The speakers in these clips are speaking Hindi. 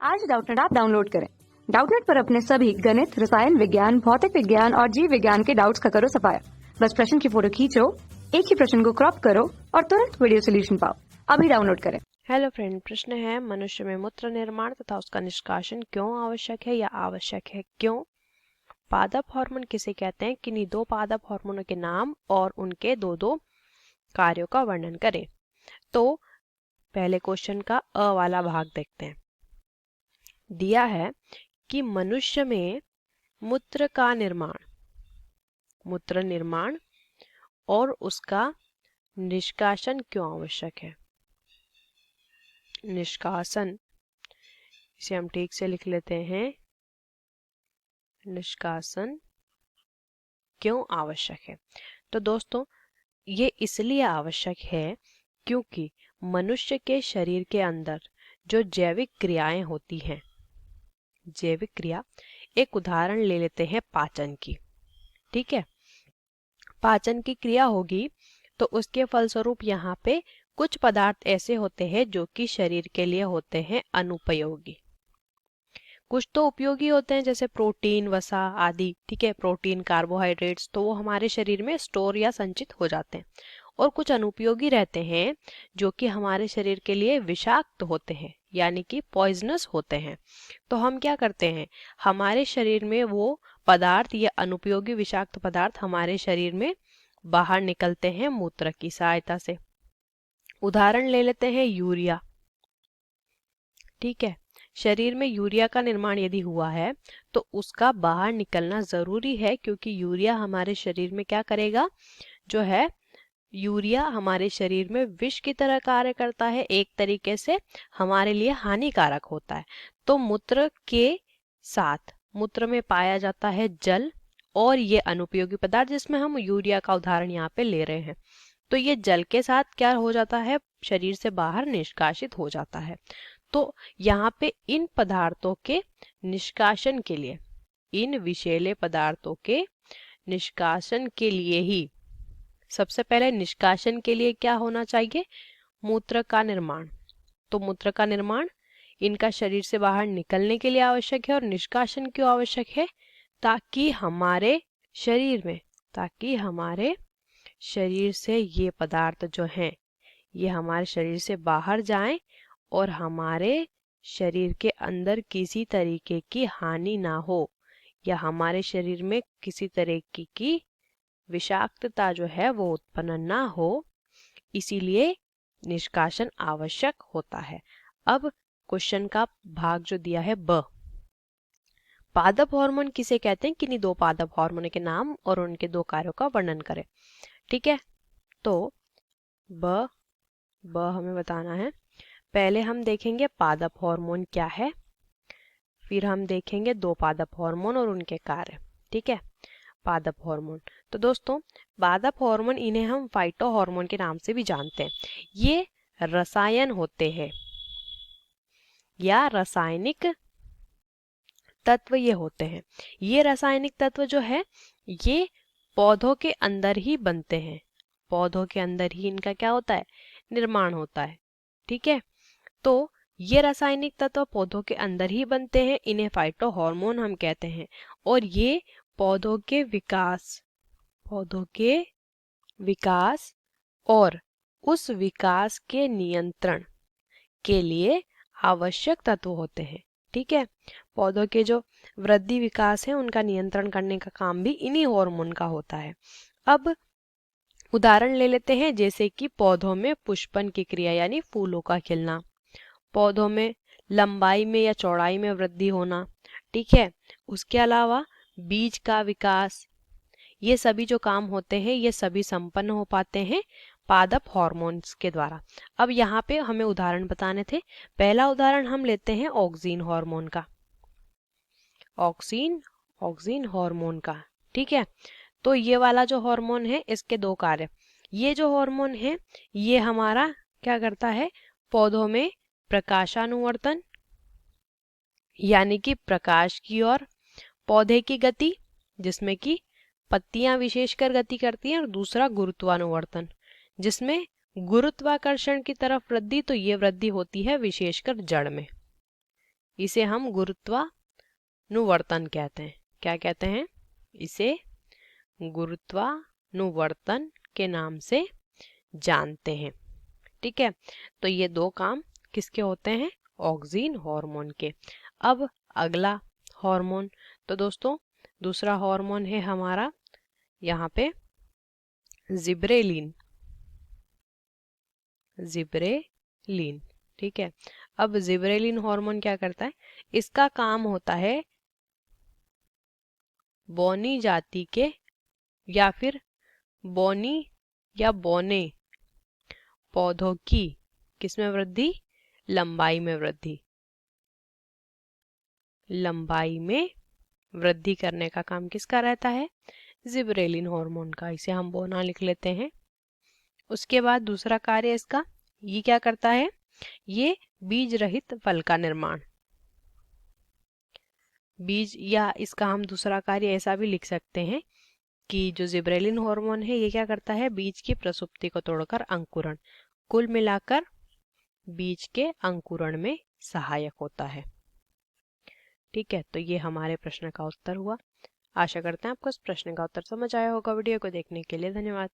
आज डाउटनेट ऐप डाउनलोड करें। डाउटनेट पर अपने सभी गणित, रसायन विज्ञान, भौतिक विज्ञान और जीव विज्ञान के डाउट्स का करो सफाया। बस प्रश्न की फोटो खींचो, एक ही प्रश्न को क्रॉप करो और तुरंत वीडियो सोल्यूशन पाओ। अभी डाउनलोड करें। हेलो फ्रेंड, प्रश्न है मनुष्य में मूत्र निर्माण तथा उसका निष्कासन क्यों आवश्यक है या आवश्यक है क्यों? पादप हार्मोन किसे कहते हैं? किन्हीं दो पादप हार्मोनों के नाम और उनके दो दो कार्यों का वर्णन करें। तो पहले क्वेश्चन का अ वाला भाग देखते हैं। दिया है कि मनुष्य में मूत्र निर्माण और उसका निष्कासन क्यों आवश्यक है। निष्कासन, इसे हम ठीक से लिख लेते हैं। निष्कासन क्यों आवश्यक है? तो दोस्तों, ये इसलिए आवश्यक है क्योंकि मनुष्य के शरीर के अंदर जो जैविक क्रियाएं होती हैं, जैविक क्रिया, एक उदाहरण ले लेते हैं पाचन की। ठीक है, पाचन की क्रिया होगी तो उसके फलस्वरूप यहाँ पे कुछ पदार्थ ऐसे होते हैं जो कि शरीर के लिए होते हैं अनुपयोगी। कुछ तो उपयोगी होते हैं जैसे प्रोटीन, वसा आदि। ठीक है, प्रोटीन, कार्बोहाइड्रेट्स, तो वो हमारे शरीर में स्टोर या संचित हो जाते हैं। और कुछ अनुपयोगी रहते हैं जो कि हमारे शरीर के लिए विषाक्त होते हैं, यानी कि पॉइजनस होते हैं। तो हम क्या करते हैं, हमारे शरीर में वो पदार्थ या अनुपयोगी विषाक्त पदार्थ हमारे शरीर में बाहर निकलते हैं मूत्र की सहायता से। उदाहरण ले लेते हैं यूरिया। ठीक है, शरीर में यूरिया का निर्माण यदि हुआ है तो उसका बाहर निकलना जरूरी है, क्योंकि यूरिया हमारे शरीर में क्या करेगा, जो है यूरिया हमारे शरीर में विष की तरह कार्य करता है, एक तरीके से हमारे लिए हानिकारक होता है। तो मूत्र के साथ, मूत्र में पाया जाता है जल और ये अनुपयोगी पदार्थ, जिसमें हम यूरिया का उदाहरण यहाँ पे ले रहे हैं। तो ये जल के साथ क्या हो जाता है, शरीर से बाहर निष्कासित हो जाता है। तो यहाँ पे इन पदार्थों के निष्कासन के लिए, इन विषैले पदार्थों के निष्कासन के लिए ही, सबसे पहले निष्कासन के लिए क्या होना चाहिए, मूत्र का निर्माण। तो मूत्र का निर्माण इनका शरीर से बाहर निकलने के लिए आवश्यक है। और निष्कासन क्यों आवश्यक है? ताकि हमारे शरीर से ये पदार्थ जो हैं, ये हमारे शरीर से बाहर जाएं और हमारे शरीर के अंदर किसी तरीके की हानि ना हो, या हमारे शरीर में किसी तरीके की विषाक्तता जो है वो उत्पन्न ना हो, इसीलिए निष्कासन आवश्यक होता है। अब क्वेश्चन का भाग जो दिया है ब, पादप हार्मोन किसे कहते हैं? किन्हीं दो पादप हार्मोन के नाम और उनके दो कार्यों का वर्णन करें। ठीक है, तो ब हमें बताना है। पहले हम देखेंगे पादप हार्मोन क्या है, फिर हम देखेंगे दो पादप हार्मोन और उनके कार्य। ठीक है, पादप हार्मोन। तो दोस्तों, पादप हार्मोन, इन्हें हम फाइटो हार्मोन के नाम से भी जानते हैं। ये रसायन होते हैं या रासायनिक तत्व ये होते हैं। ये रासायनिक तत्व जो है ये पौधों के अंदर ही बनते हैं, पौधों के अंदर ही इनका क्या होता है, निर्माण होता है। ठीक है, तो ये रासायनिक तत्व पौधों के अंदर ही बनते हैं, इन्हें फाइटो हार्मोन हम कहते हैं। और ये पौधों के विकास और उस विकास के नियंत्रण के लिए आवश्यक तत्व होते हैं। ठीक है, पौधों के जो वृद्धि विकास है उनका नियंत्रण करने का काम भी इन्हीं हार्मोन का होता है। अब उदाहरण ले लेते हैं, जैसे कि पौधों में पुष्पन की क्रिया यानी फूलों का खिलना, पौधों में लंबाई में या चौड़ाई में वृद्धि होना। ठीक है, उसके अलावा बीज का विकास, ये सभी जो काम होते हैं ये सभी संपन्न हो पाते हैं पादप हार्मोन्स के द्वारा। अब यहाँ पे हमें उदाहरण बताने थे। पहला उदाहरण हम लेते हैं ऑक्सीन हार्मोन का, ऑक्सीन हार्मोन का। ठीक है, तो ये वाला जो हार्मोन है इसके दो कार्य। ये जो हार्मोन है ये हमारा क्या करता है, पौधों में प्रकाशानुवर्तन यानी कि प्रकाश की ओर, पौधे की गति जिसमें कि पत्तियां विशेषकर गति करती हैं, और दूसरा गुरुत्वानुवर्तन जिसमें गुरुत्वाकर्षण की तरफ वृद्धि, तो ये वृद्धि होती है विशेषकर जड़ में। इसे हम गुरुत्वानुवर्तन कहते हैं। क्या कहते हैं? इसे गुरुत्वानुवर्तन के नाम से जानते हैं। ठीक है, तो ये दो काम किसके होते हैं? ऑक्सीन हार्मोन के। अब अगला हार्मोन, तो दोस्तों दूसरा हार्मोन है हमारा यहाँ पे जिब्रेलिन। जिब्रेलिन, ठीक है। अब जिब्रेलिन हार्मोन क्या करता है? इसका काम होता है बोनी जाति के या फिर बोनी या बोने पौधों की किसमें वृद्धि? लंबाई में वृद्धि। लंबाई में वृद्धि करने का काम किसका रहता है? जिब्रेलिन हार्मोन का। इसे हम बोना लिख लेते हैं। उसके बाद दूसरा कार्य इसका, ये क्या करता है? ये बीज रहित फल का निर्माण। बीज, या इसका हम दूसरा कार्य ऐसा भी लिख सकते हैं कि जो जिब्रेलिन हार्मोन है ये क्या करता है? बीज की प्रसुप्ति को तोड़कर अंकुरण, कुल मिलाकर बीज के अंकुरण में सहायक होता है। ठीक है, तो ये हमारे प्रश्न का उत्तर हुआ। आशा करते हैं आपको इस प्रश्न का उत्तर समझ आया होगा। वीडियो को देखने के लिए धन्यवाद।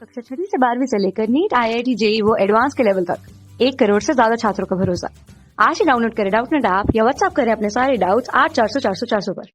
कक्षा 6 से 12वीं से लेकर नीट, IIT, JEE वो एडवांस के लेवल तक 1 करोड़ से ज्यादा छात्रों का भरोसा। आज ही डाउनलोड करें डाउटनेट ऐप या व्हाट्सएप करें अपने सारे डाउट्स 8400 400 400 पर।